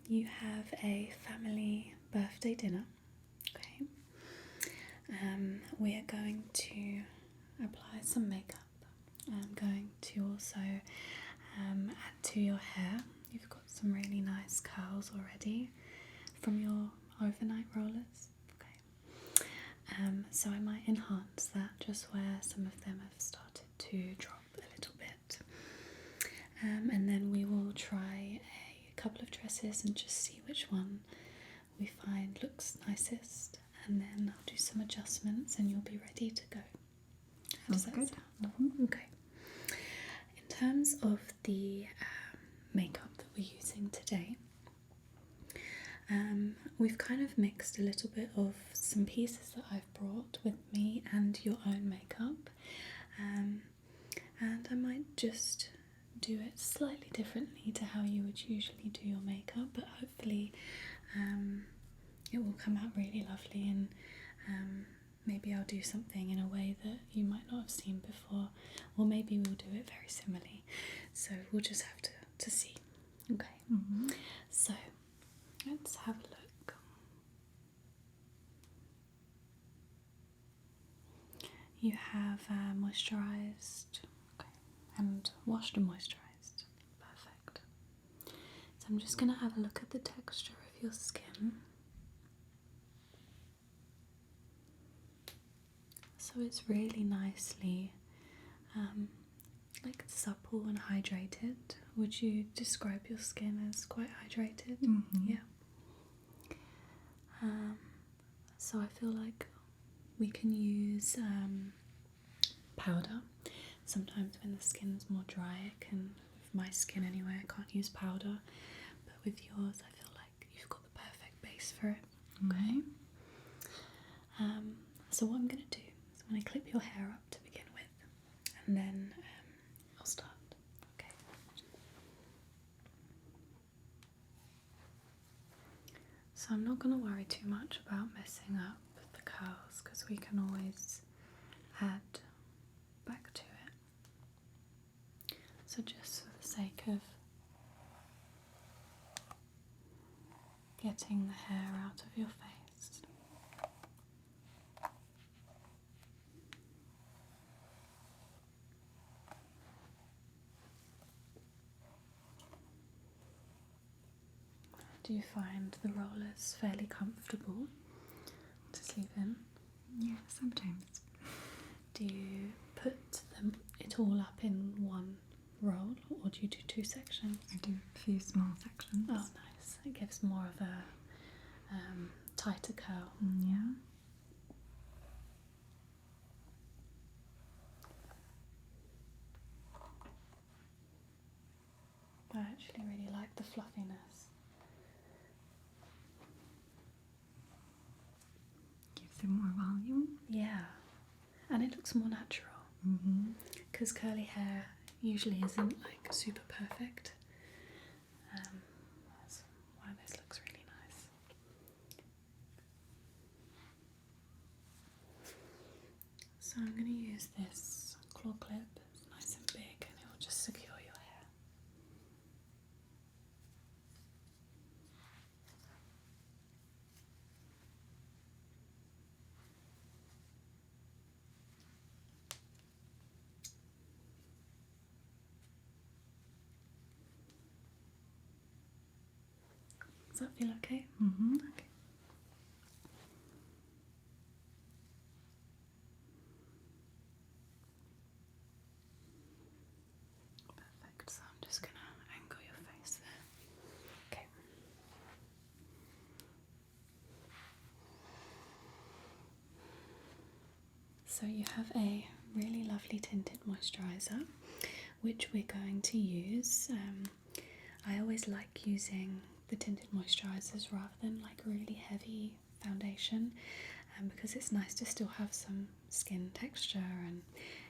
you have a family birthday dinner. Okay. We are going to apply some makeup. I'm going to also add to your hair. You've got some really nice curls already from your overnight rollers. Okay. So I might enhance that just where some of them have started to drop a little bit. And then we will try a couple of dresses and just see which one we find looks nicest, and then I'll do some adjustments and you'll be ready to go. How does that good. sound? Okay. In terms of the makeup that we're using today, we've kind of mixed a little bit of some pieces that I've brought with me and your own makeup, and I might just do it slightly differently to how you would usually do your makeup, but hopefully it will come out really lovely, and maybe I'll do something in a way that you might not have seen before, or maybe we'll do it very similarly, so we'll just have to see. Okay. So let's have a look. You have moisturised, okay, and washed and moisturised. Perfect. So I'm just going to have a look at the texture of your skin. So it's really nicely like supple and hydrated. Would you describe your skin as quite hydrated? Yeah. So I feel like we can use powder. Sometimes when the skin's more dry, it can, with my skin anyway, I can't use powder, but with yours I feel like you've got the perfect base for it. Okay. So what I'm going to do is I'm going to clip your hair up to begin with, and then I'll start. Okay. So I'm not going to worry too much about messing up the curls, because we can always add back to it. So just for the sake of getting the hair out of your face, do you find the rollers fairly comfortable to sleep in? Yeah, sometimes. Do you put it all up in one roll, or do you do two sections? I do a few small sections. Oh, nice. It gives more of a tighter curl. Yeah. I actually really like the fluffiness. Gives it more volume. Yeah, and it looks more natural. Because curly hair usually isn't like super perfect. That's why this looks really nice. So I'm going to use this claw clip. It's nice and big, and it will just secure your hair. Does that feel okay? Okay. Perfect. So I'm just gonna angle your face there. Okay. So you have a really lovely tinted moisturiser, which we're going to use. I always like using the tinted moisturisers rather than like really heavy foundation, because it's nice to still have some skin texture, and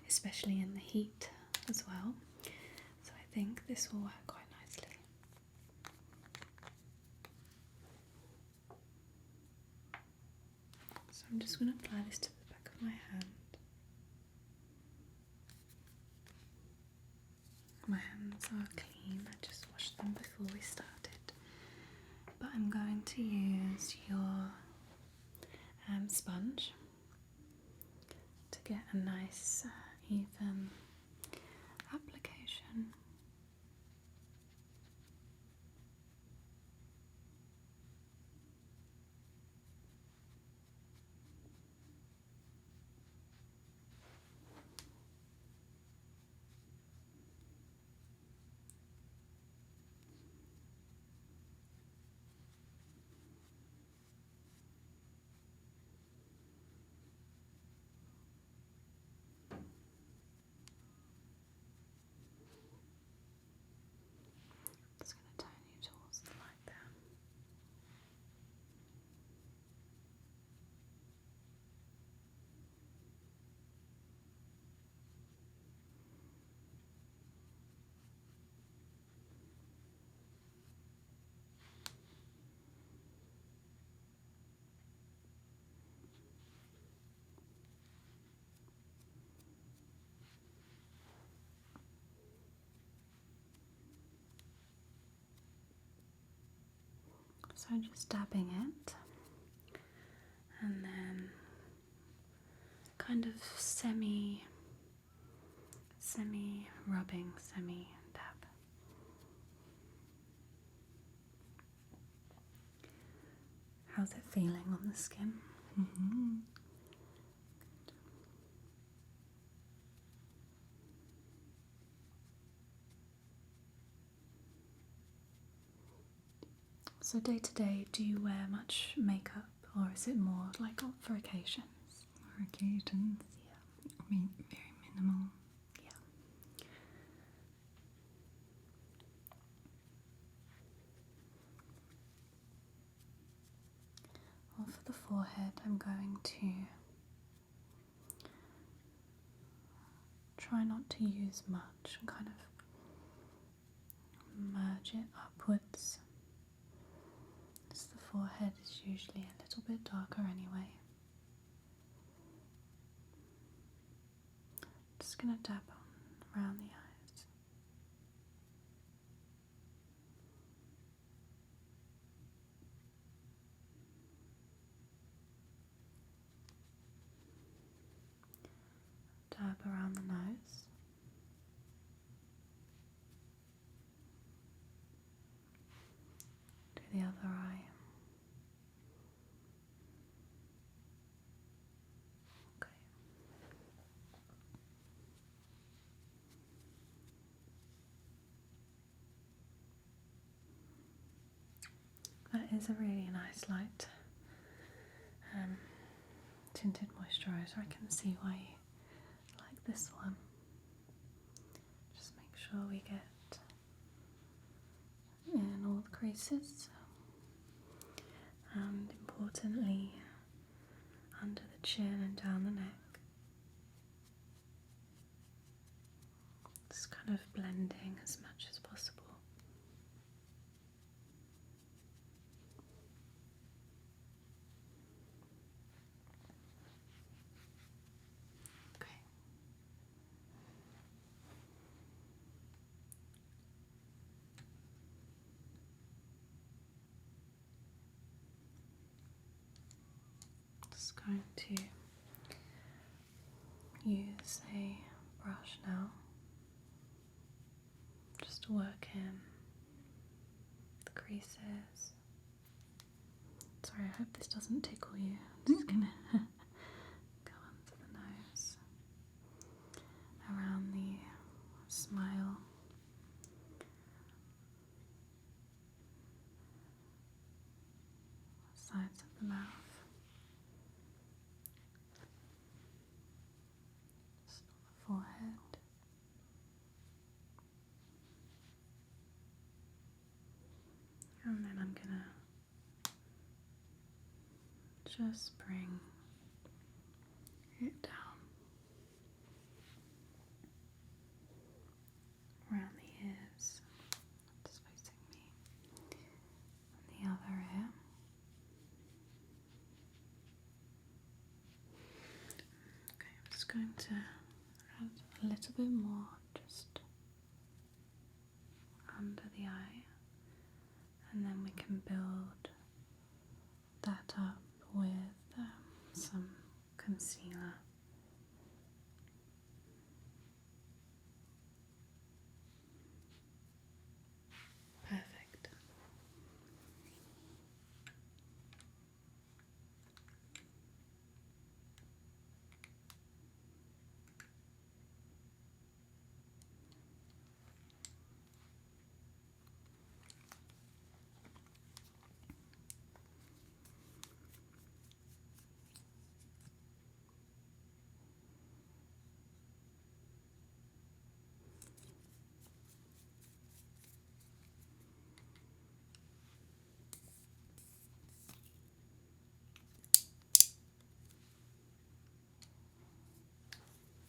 especially in the heat as well. So I think this will work quite nicely. So I'm just going to apply this to the back of my hand. My hands are clean, I just washed them before we started. I'm going to use your sponge to get a nice even application. Just going to turn you towards the light there. So just dabbing it and then kind of semi rubbing, semi dab. How's it feeling on the skin? Mm-hmm. So day to day, do you wear much makeup or is it more like for occasions? For occasions. Yeah. I mean, very minimal. Yeah. Well, for the forehead, I'm going to try not to use much and kind of merge it upwards. As the forehead is usually a little bit darker anyway. Just going to dab on around the eyes. Dab around the nose. Do the other eye. Okay. That is a really nice light tinted moisturiser. I can see why you like this one. Just make sure we get in all the creases and importantly under the chin and down the neck. Just kind of blending as much as possible. Okay. Just going to use a brush now, just to work in the creases. Sorry, I hope this doesn't tickle you. I'm just gonna go under the nose, around the smile, sides of the mouth. Just on the forehead. And then I'm gonna just bring it down around the ears, just facing me, and the other ear. Okay, I'm just going to add a little bit more just under the eye, and then we can build concealer. Perfect.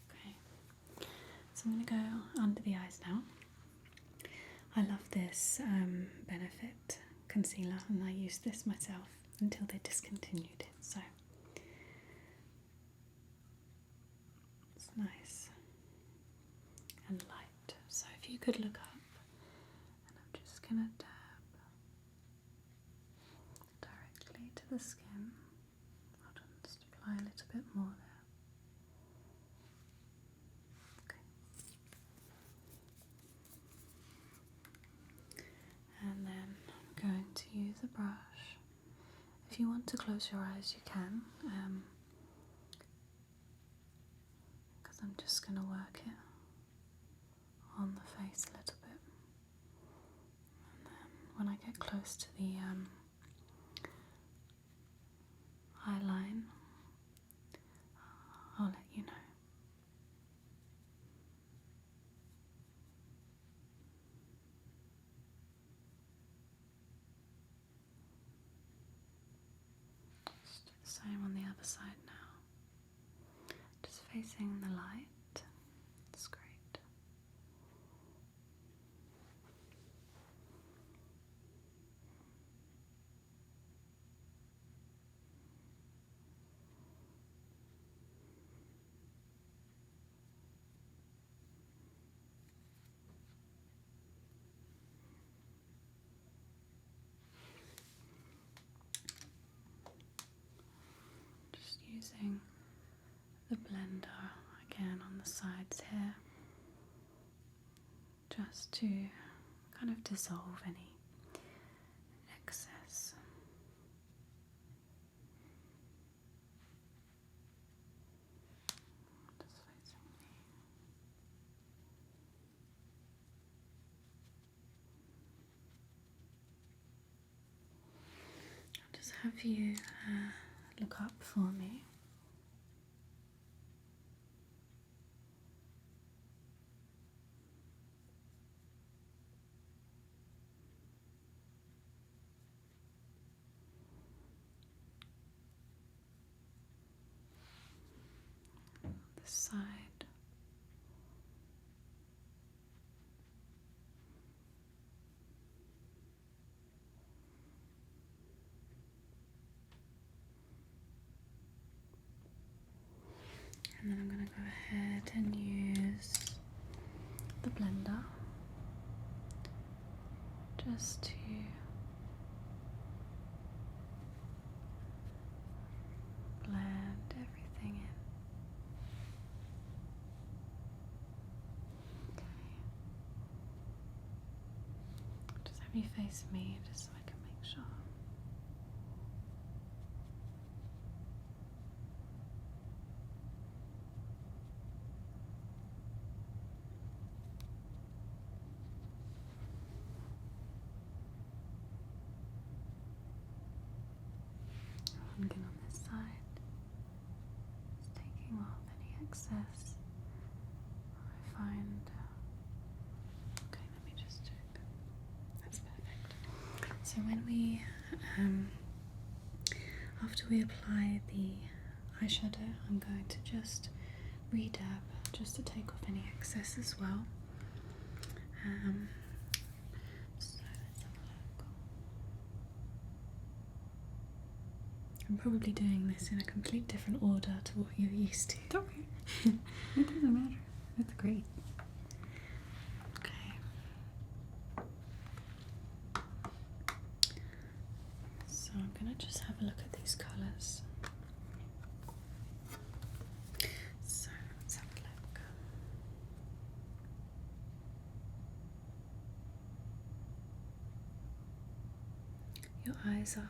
Okay, so I'm going to go under the eyes now. I love this Benefit concealer, and I used this myself until they discontinued it, so it's nice and light. So if you could look up, and I'm just going to dab directly to the skin. Hold on, just apply a little bit more there. Okay. And then I'm going to use a brush. If you want to close your eyes, you can, because I'm just going to work it on the face a little bit. And then when I get close to the eye line, I'll let you know. Just do the same on the other side now. Just facing the light. It's great. Just using the blender again on the sides here, just to kind of dissolve any excess. Just facing me. I'll just have you look up for me. This side. And then I'm going to go ahead and use the blender just to blend everything in. Okay. Just have you face me just so I can make sure. Again on this side, just taking off any excess I find. Okay, let me just check. That's perfect. So when we, after we apply the eyeshadow, I'm going to just re-dab just to take off any excess as well. So let's have a look. I'm probably doing this in a complete different order to what you're used to. It's okay. It doesn't matter. That's great. Okay. So I'm going to just have a look at these colours. Your eyes are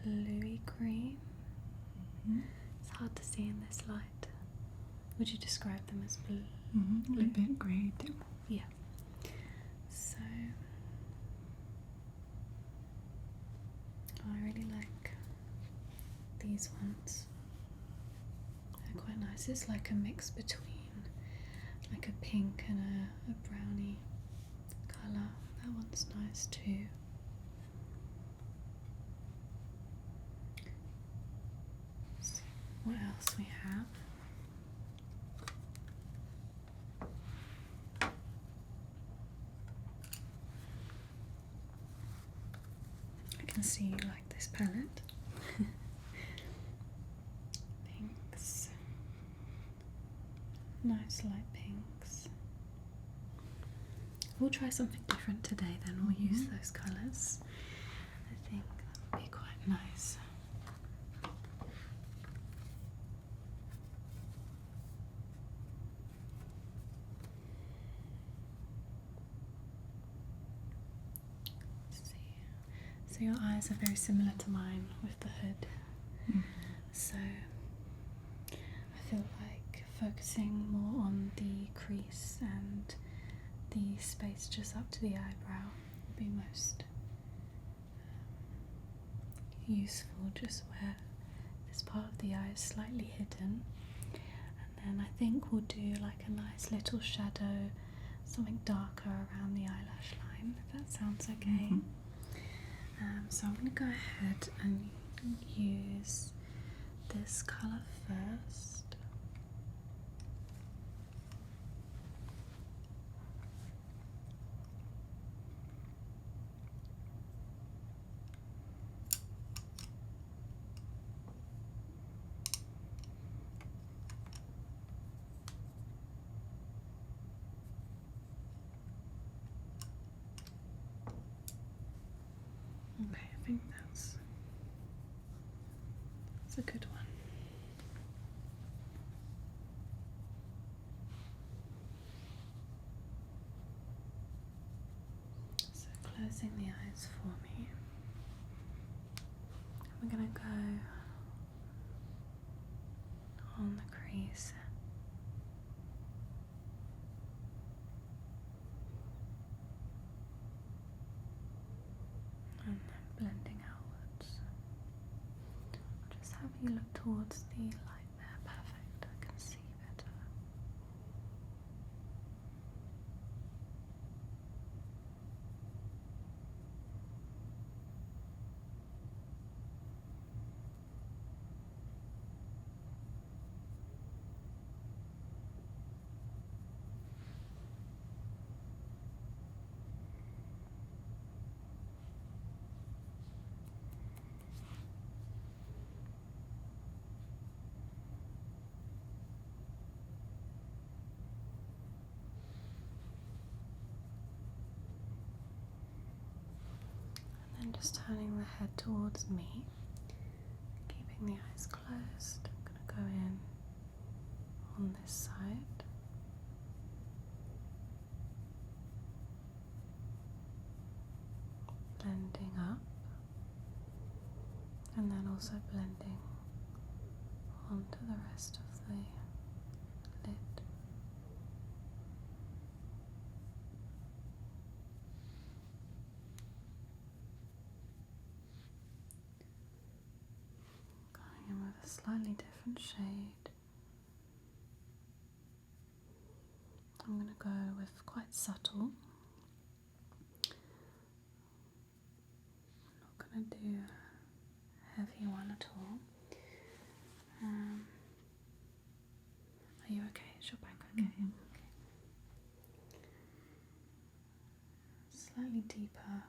bluey green. It's hard to see in this light. Would you describe them as blue? A bit grey too. Yeah. So I really like these ones. They're quite nice. It's like a mix between like a pink and a brownie colour. That one's nice too. Let's see what else we have. I can see you like this palette. Pinks. Nice light pinks. We'll try something different today then. We'll use those colours. I think that would be quite nice. Let's see. So your eyes are very similar to mine with the hood. So I feel like focusing more on the crease and the space just up to the eyebrow will be most useful, just where this part of the eye is slightly hidden. And then I think we'll do like a nice little shadow, something darker around the eyelash line, if that sounds okay. So I'm going to go ahead and use this colour first. Okay, I think that's a good one. So closing the eyes for me. We're going to go on the crease. And then blending outwards. Just have you look towards the light there. Perfect. I can see better. And then just turning the head towards me, keeping the eyes closed. I'm going to go in on this side. Blending up, and then also blending onto the rest of the lid. Going in with a slightly different shade. I'm going to go with quite subtle. I'm not going to do a heavy one at all. Are you okay? Is your back okay? Okay. Slightly deeper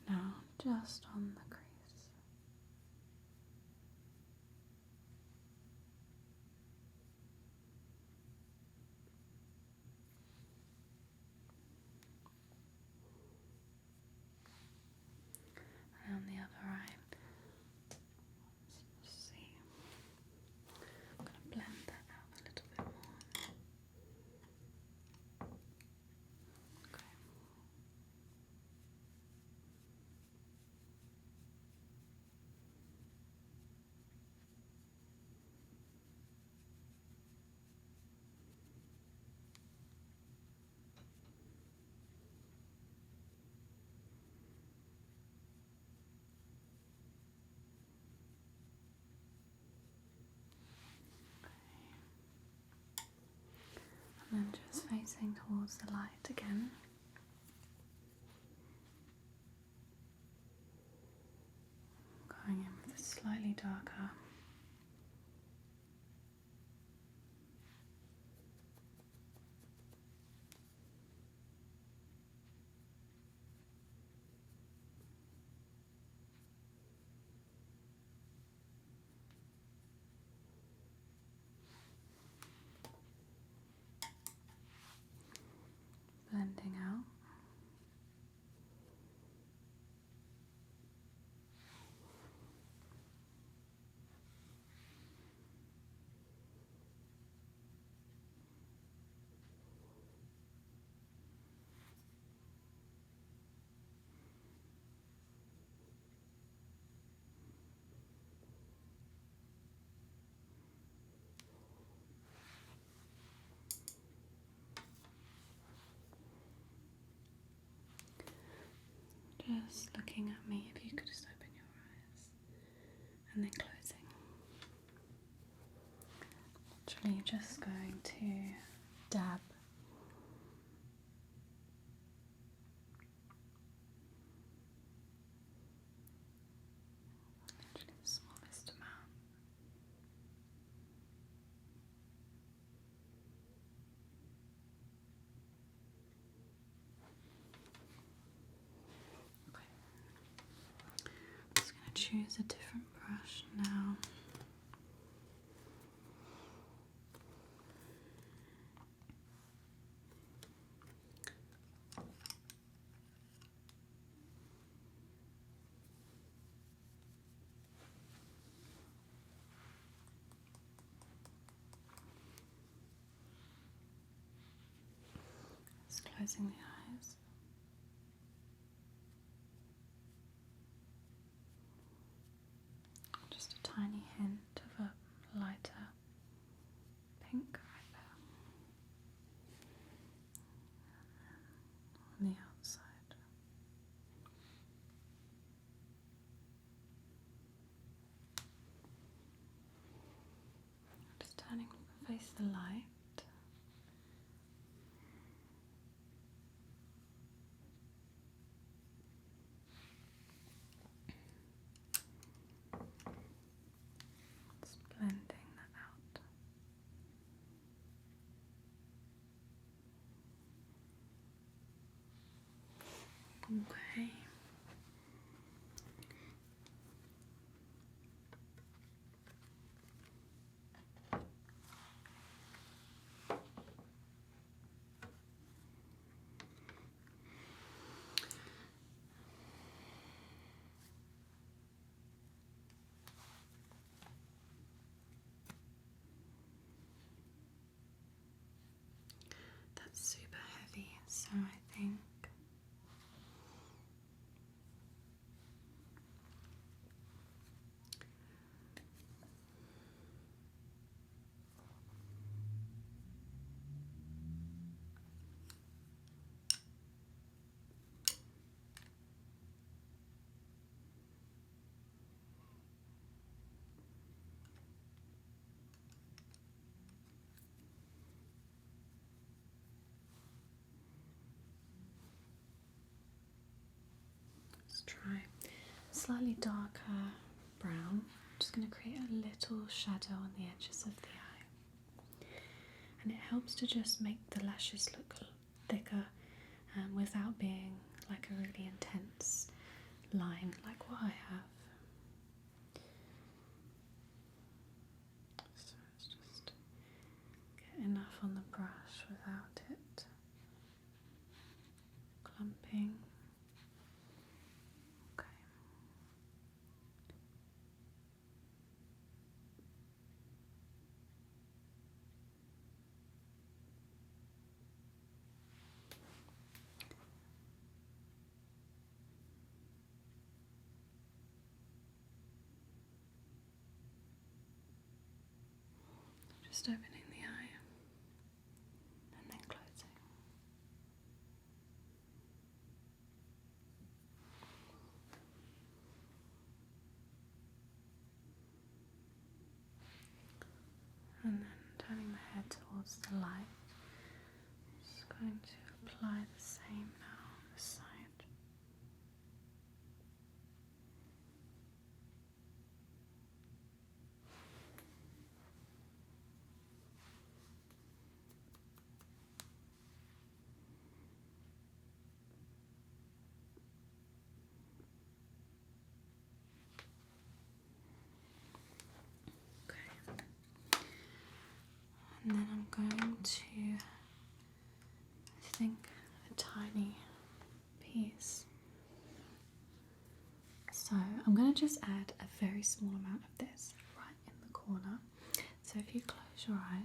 now, just on the crease. Around the other eye. Let's see. I'm going to blend that out a little bit more. Okay. facing towards the light again. Going in with a slightly darker. Blending out. Just looking at me, if you could just open your eyes and then closing. Literally just going to dab literally the smallest amount. I'm just going to choose a different brush now. Just closing the eyes. Just a tiny hint of a lighter pink right there on the outside. Just turning to face the light. Just blending that out. Okay. That's super heavy, so I think let's try slightly darker brown. I'm just going to create a little shadow on the edges of the eye, and it helps to just make the lashes look thicker without being like a really intense line like what I have. So let's just get enough on the brush without it clumping. Okay. Just opening the eye and then closing. And then turning my head towards the light. going to apply the same now on this side. And then I'm going to, I think, a tiny piece. So I'm going to just add a very small amount of this right in the corner. So if you close your eyes.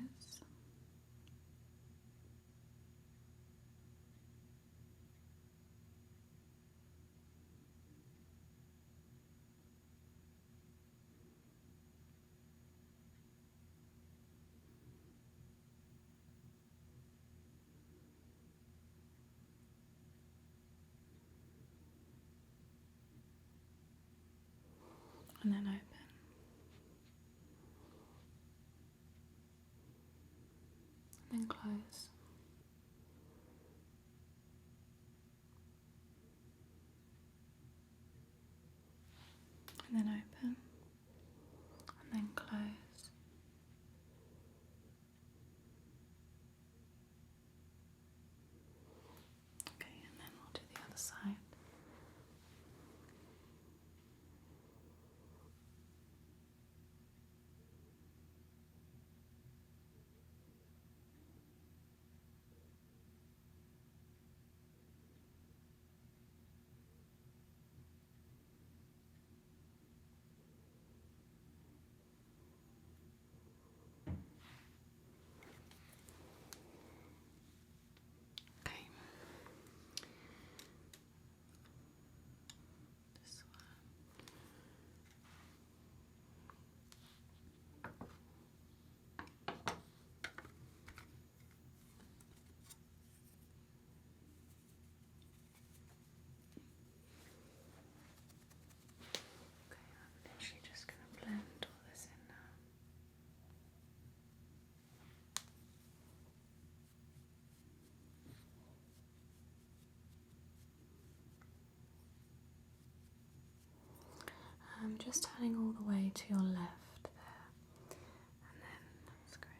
And then open. And then close. And then open. And then close. Okay, and then we'll do the other side. Okay. This one. Okay, I'm literally just going to blend all this in now. I'm just turning all the way to your left there, and then that's great.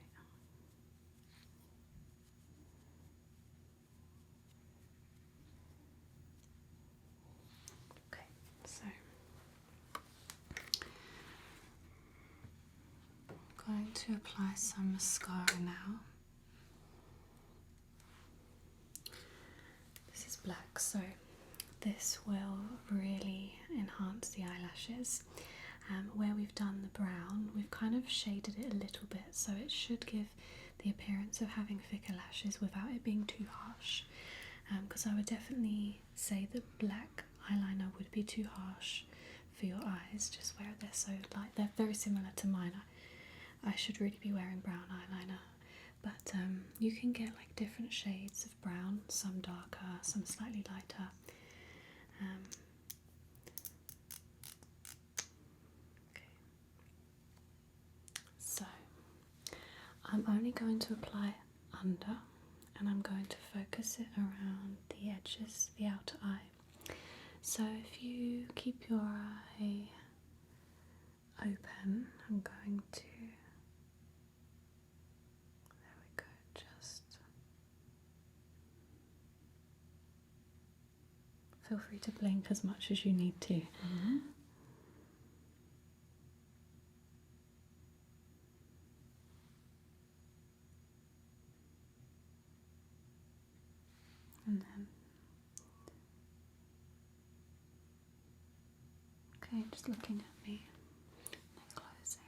Okay, so I'm going to apply some mascara now. This is black, so this will really enhance the eyelashes. Where we've done the brown, we've kind of shaded it a little bit, so it should give the appearance of having thicker lashes without it being too harsh. Because I would definitely say that black eyeliner would be too harsh for your eyes, just where they're so light. They're very similar to mine. I should really be wearing brown eyeliner. But you can get like different shades of brown, some darker, some slightly lighter. Okay. So I'm only going to apply under, and I'm going to focus it around the edges, the outer eye. So if you keep your eye open, I'm going to, there we go, just feel free to blink as much as you need to. And then, okay, just looking at me, and then closing.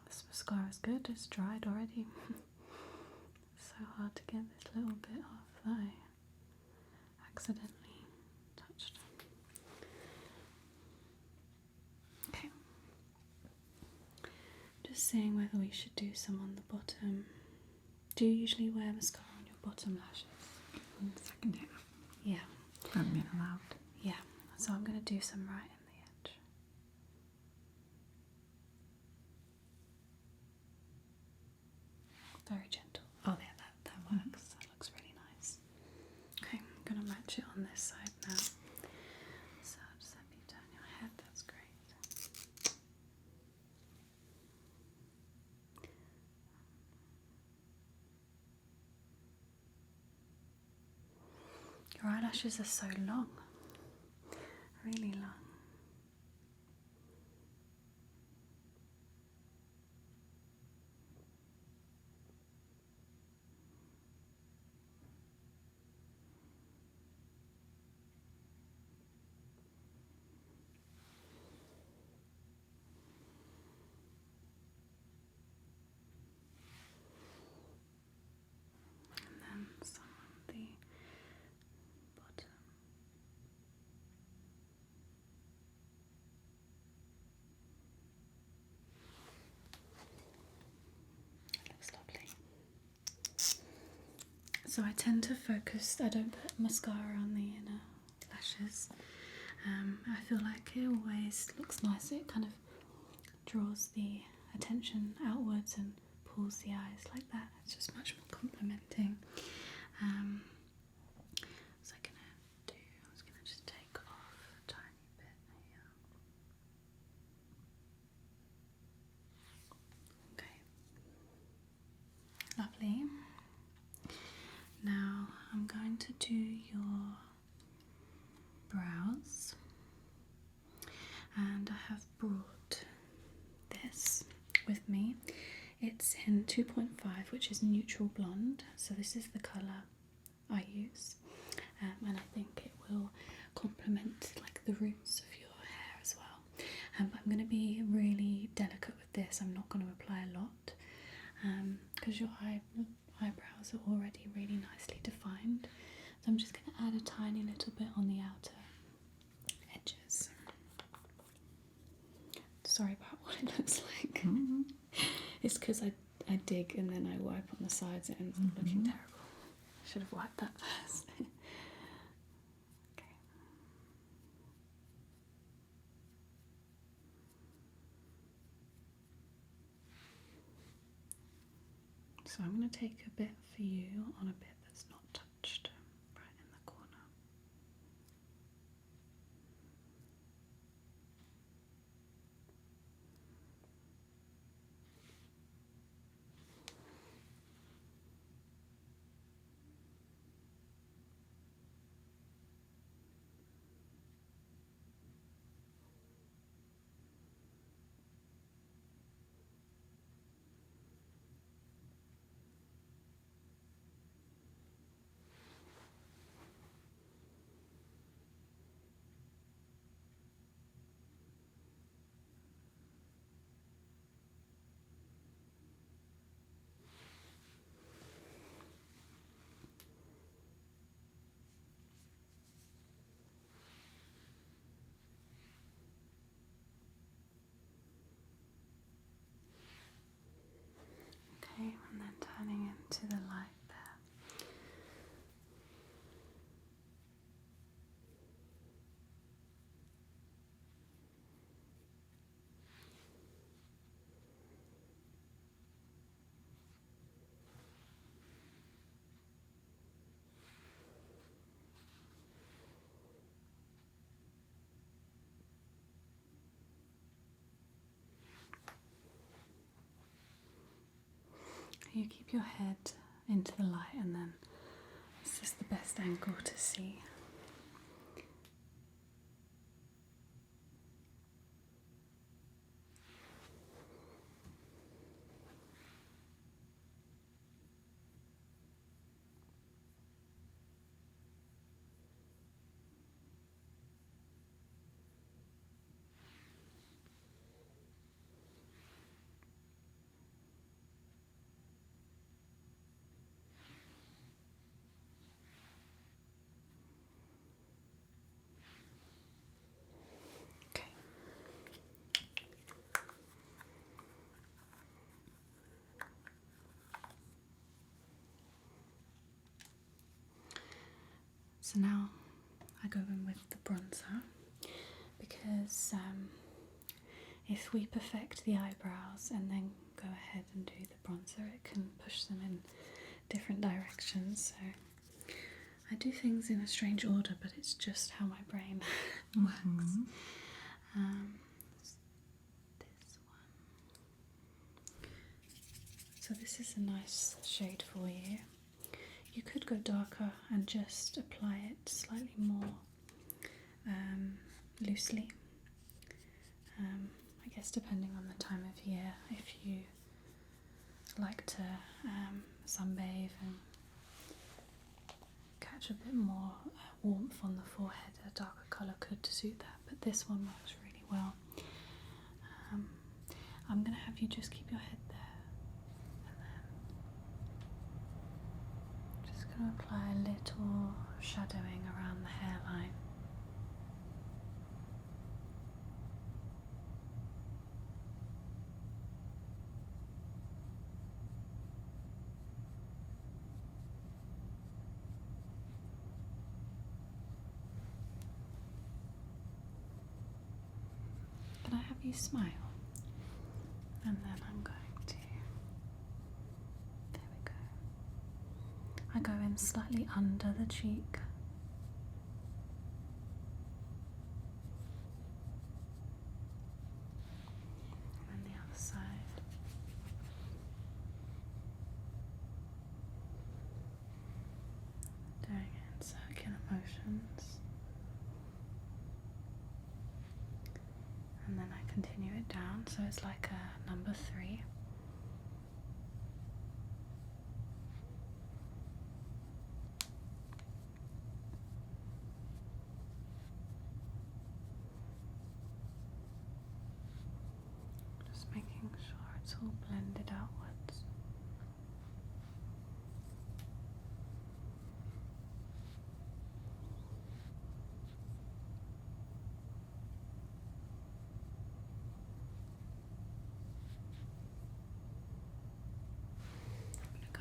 This mascara is good, it's dried already. It's so hard to get this little bit off that I accidentally touched. just seeing whether we should do some on the bottom. Do you usually wear mascara on your bottom lashes? In the second half. Yeah. I've been allowed. Yeah. So I'm going to do some right in the edge. Very gentle. Oh, yeah, that works. That looks really nice. Okay, I'm going to match it on this side now. So just let me turn your head. That's great. Your eyelashes are so long. Really long. And then some on the bottom. That looks lovely. So I tend to focus, I don't put mascara on the inner lashes. I feel like it always looks nice. It kind of draws the attention outwards and pulls the eyes like that. It's just much more complimenting. So I'm just gonna just take off a tiny bit here. Okay. Lovely. Now I'm going to do your brows, and I have brought this with me. It's in 2.5, which is neutral blonde, so this is the colour I use, and I think it will complement like the roots of your hair as well. But I'm going to be really delicate with this. I'm not going to apply a lot because your eyebrows are already really nicely defined. So I'm just going to add a tiny little bit on the outer edges. Sorry about what it looks like. It's because I dig and then I wipe on the sides. It ends up looking terrible. I should have wiped that first. Okay. So I'm going to take a bit for you on a bit that's not touched, right in the corner. Okay, and then turning into the light there. You keep your head into the light, and then this is the best angle to see. So now I go in with the bronzer because if we perfect the eyebrows and then go ahead and do the bronzer, it can push them in different directions. So I do things in a strange order, but it's just how my brain works. This one. So this is a nice shade for you. You could go darker and just apply it slightly more loosely. I guess depending on the time of year, if you like to sunbathe and catch a bit more warmth on the forehead, a darker colour could suit that, but this one works really well. I'm going to have you just keep your head there, and then just going to apply a little shadowing around the hairline. Can I have you smile? And then I'm going to, there we go. I go in slightly under the cheek. And the other side. Doing it in circular motions. And then I continue it down, so it's like a number 3. Just making sure it's all blended outwards.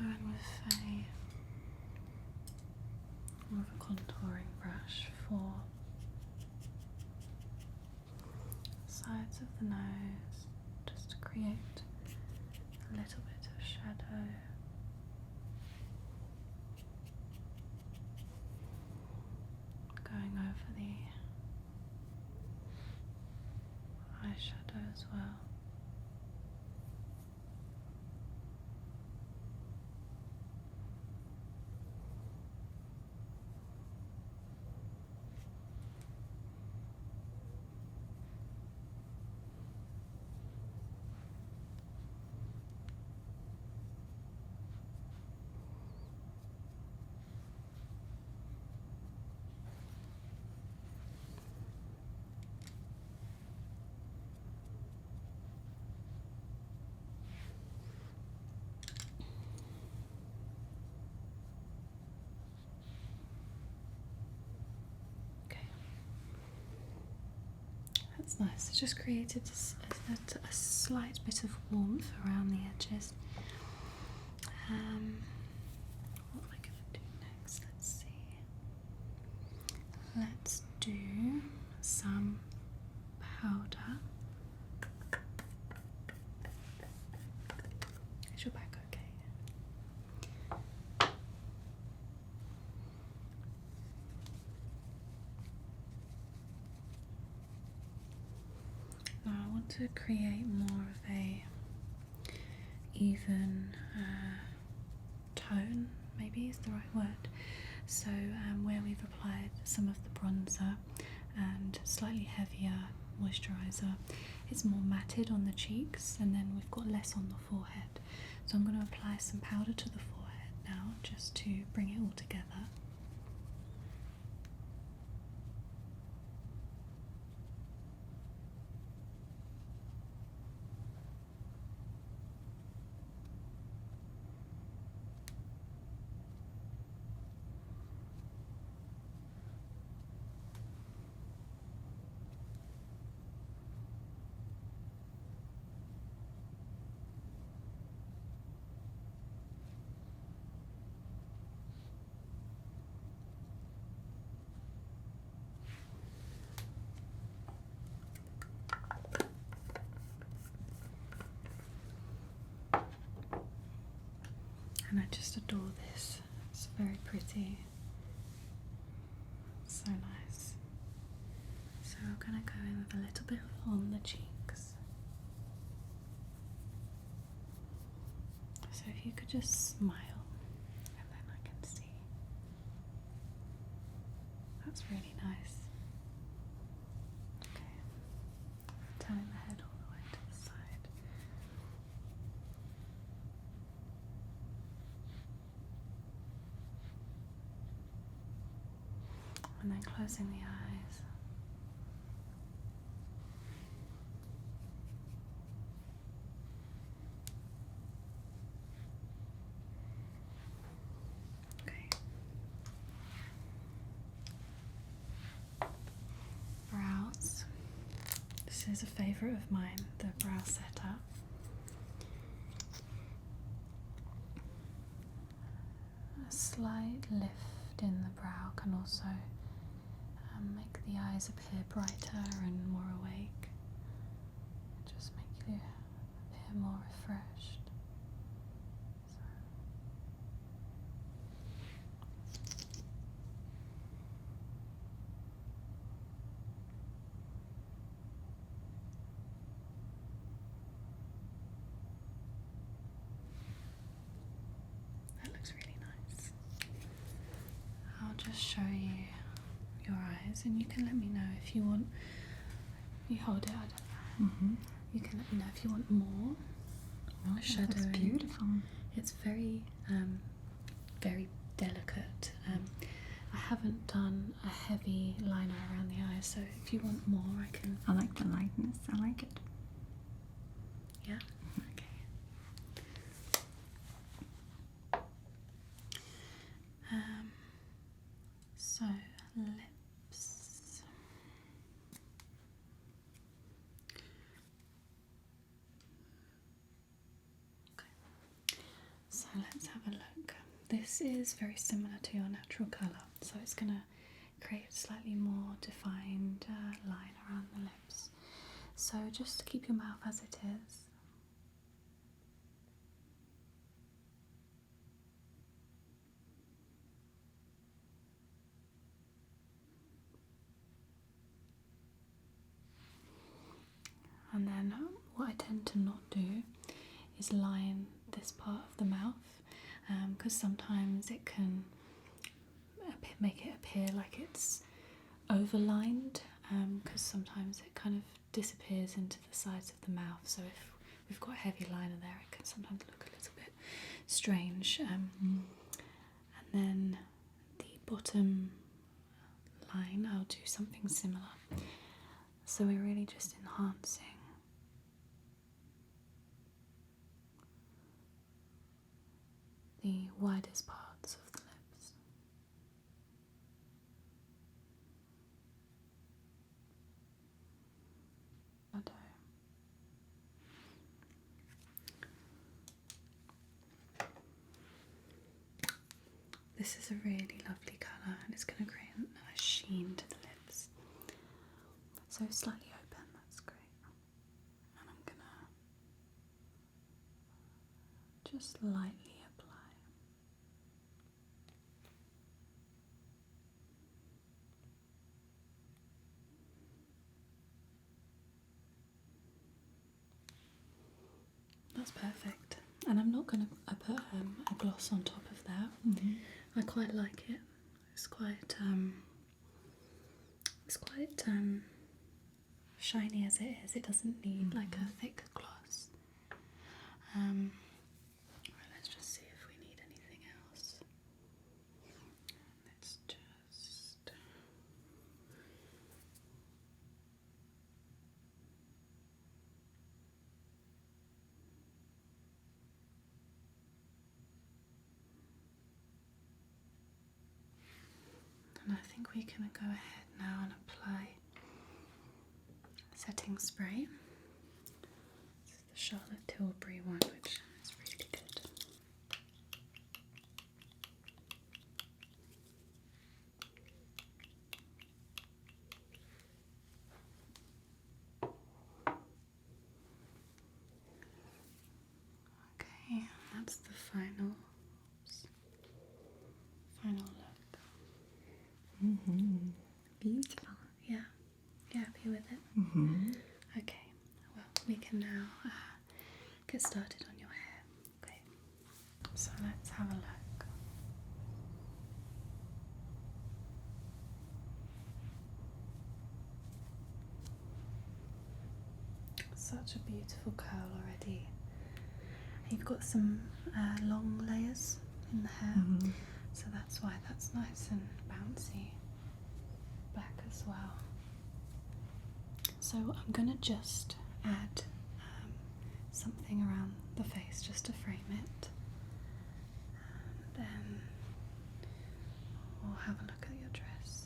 I'm going to go in with more of a contouring brush for sides of the nose, just to create a little bit of shadow. Going over the eyeshadow as well. That's nice. It just created a slight bit of warmth around the edges. What am I going to do next? Let's see. Let's do some powder. Is your back okay? Now I want to create more of a even tone, maybe is the right word. So where we've applied some of the bronzer and slightly heavier moisturiser, it's more matted on the cheeks, and then we've got less on the forehead. So I'm going to apply some powder to the forehead now, just to bring it all together. And I just adore this. It's very pretty. So nice. So I'm gonna go in with a little bit on the cheeks. So if you could just smile, and then I can see. That's really nice. Okay. Turning the head all the way to the side. And then closing the eyes. Okay. Brows. This is a favourite of mine, the brow setup. A slight lift in the brow can also make the eyes appear brighter and more awake. Just make you appear more refreshed. That looks really nice. I'll just show you your eyes, and you can let me know if you want. You hold it. I don't know. You can let me know if you want more shadow. That's beautiful. It's very, very delicate. I haven't done a heavy liner around the eyes, so if you want more, I can. I like the lightness. I like it. Yeah. Okay. So lips. Okay. So let's have a look. This is very similar to your natural colour, so it's going to create a slightly more defined line around the lips. So just keep your mouth as it is. And then what I tend to not do is line this part of the mouth, because sometimes it can make it appear like it's overlined, because sometimes it kind of disappears into the sides of the mouth. So if we've got a heavy liner there, it can sometimes look a little bit strange. And then the bottom line, I'll do something similar. So we're really just enhancing the widest parts of the lips. Shadow. This is a really lovely colour, and it's going to create a nice sheen to the lips. So slightly open, that's great. And I'm going to just lightly apply. That's perfect. And I'm not going to put a gloss on top of that. I quite like it. It's quite shiny as it is. It doesn't need like a thick gloss. Let's just see if we need anything else. Let's just. And I think we can go ahead now and apply setting spray. This is the Charlotte Tilbury one, which is really good. Okay, that's the final Beautiful. Yeah? You happy with it? Okay, well, we can now get started on your hair. Okay, so let's have a look. Such a beautiful curl already. You've got some long layers in the hair, so that's why that's nice and bouncy back as well. So I'm gonna just add something around the face just to frame it, and then we'll have a look at your dress.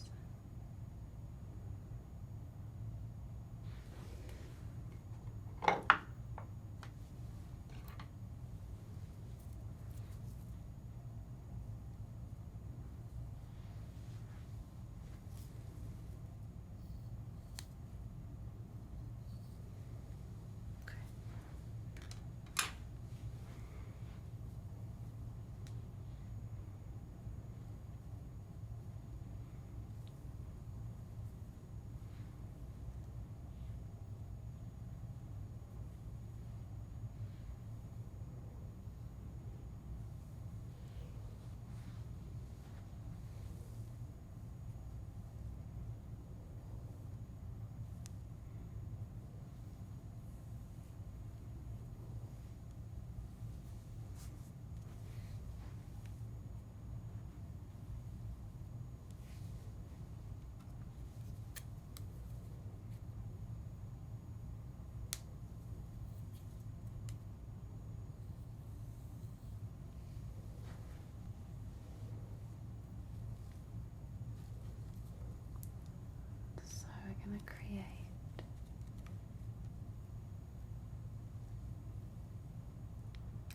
So we're going to create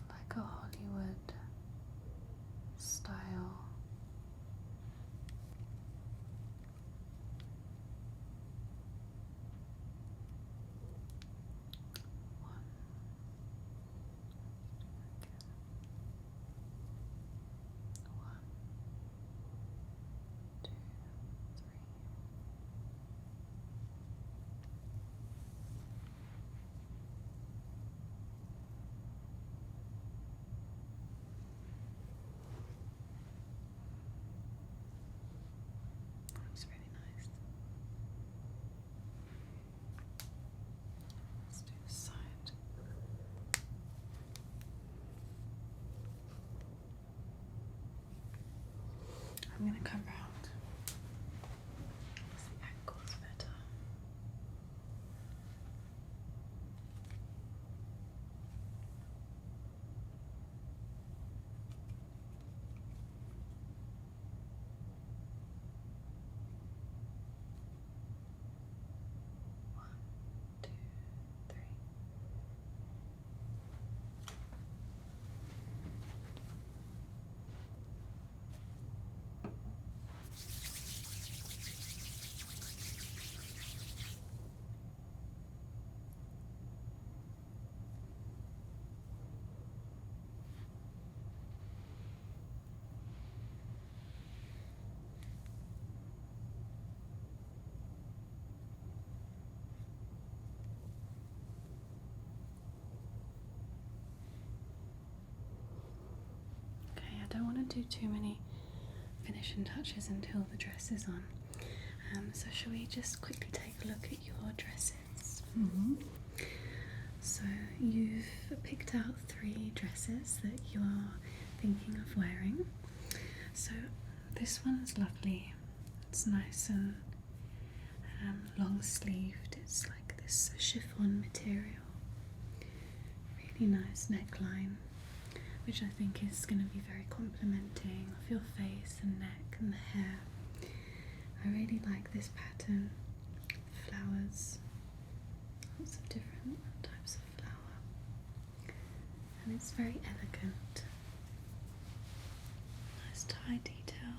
like a Hollywood style one. One, two, three. Looks really nice. Let's do the side. I'm going to come round. The angle's better. One, two, three. Okay, I don't want to do too many finishing touches until the dress is on. So shall we just quickly take a look at your dresses? So you've picked out 3 dresses that you are thinking of wearing. So this one is lovely. It's nice and long sleeved. It's like this chiffon material. Really nice neckline, which I think is going to be very complimenting of your face and neck and the hair. I really like this pattern. Flowers, lots of different types of flower, and it's very elegant. Nice tie detail,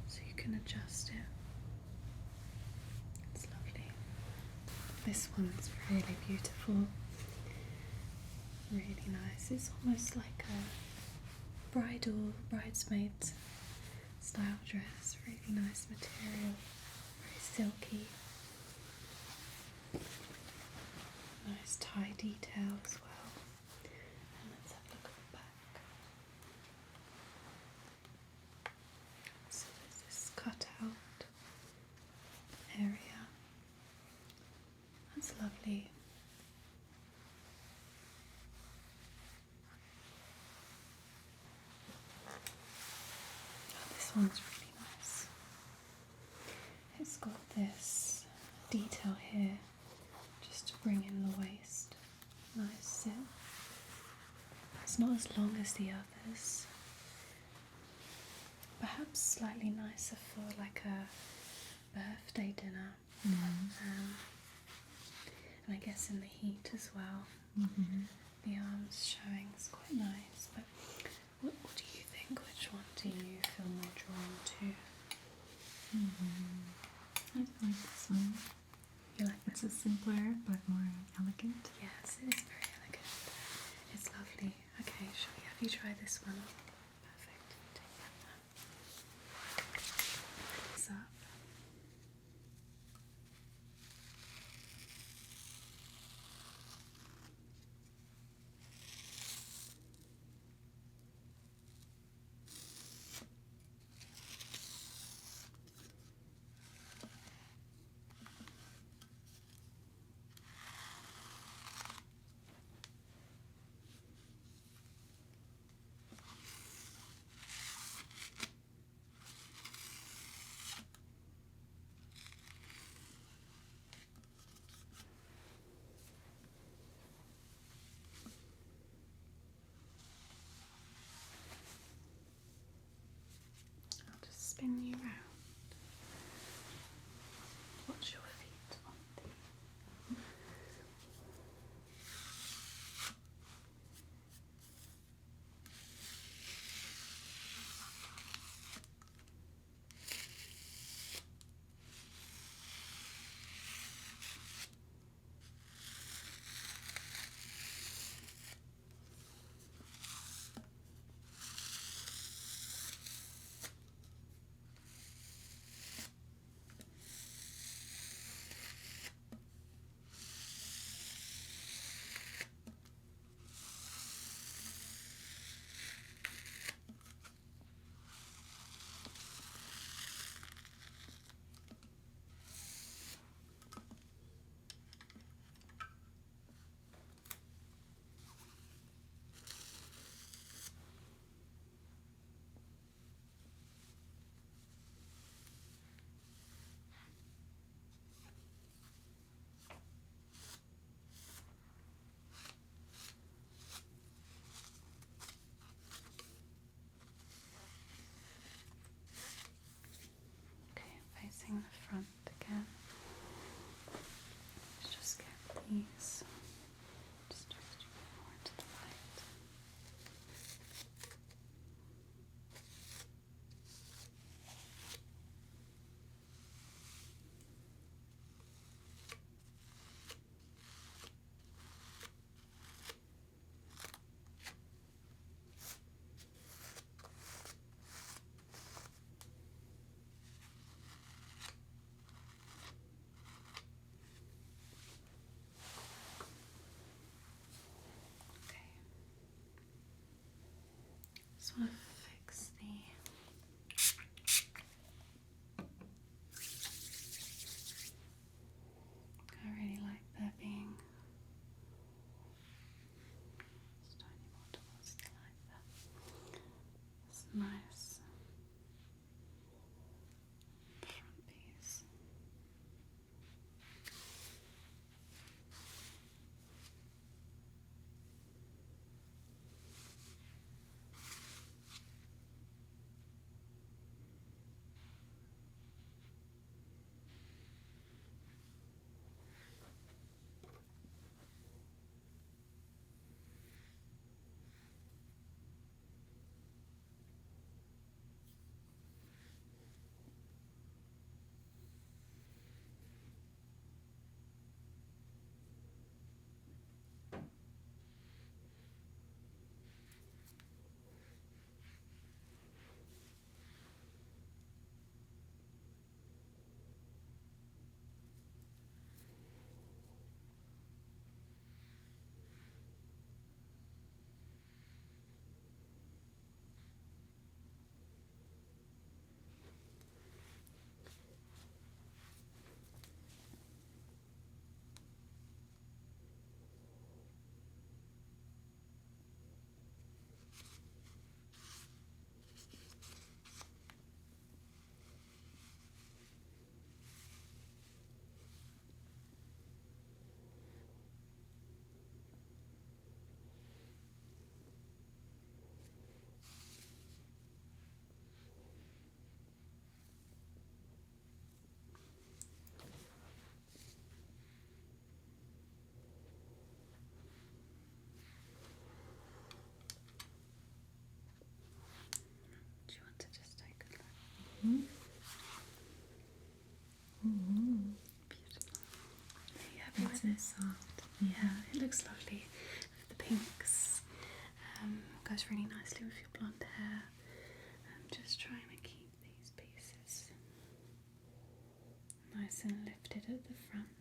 so you can adjust it. It's lovely. This one's really beautiful, really nice. It's almost like a bridesmaid style dress, really nice material, very silky. Nice tie detail as well. And let's have a look at the back. So there's this cutout area. That's lovely. Oh, this one's really nice. It's got this detail here just to bring in the waist. Nice zip. It's not as long as the others. Perhaps slightly nicer for like a birthday dinner. And I guess in the heat as well. The arms showing is quite nice. But what do you think? Which one do you feel more drawn to? I like this one. You like It's a simpler but more elegant. Yes, it is very elegant. It's lovely. Okay, shall we have you try this one? Perfect. Take that now. This up. this soft. Yeah, it looks lovely with the pinks. Goes really nicely with your blonde hair. I'm just trying to keep these pieces nice and lifted at the front.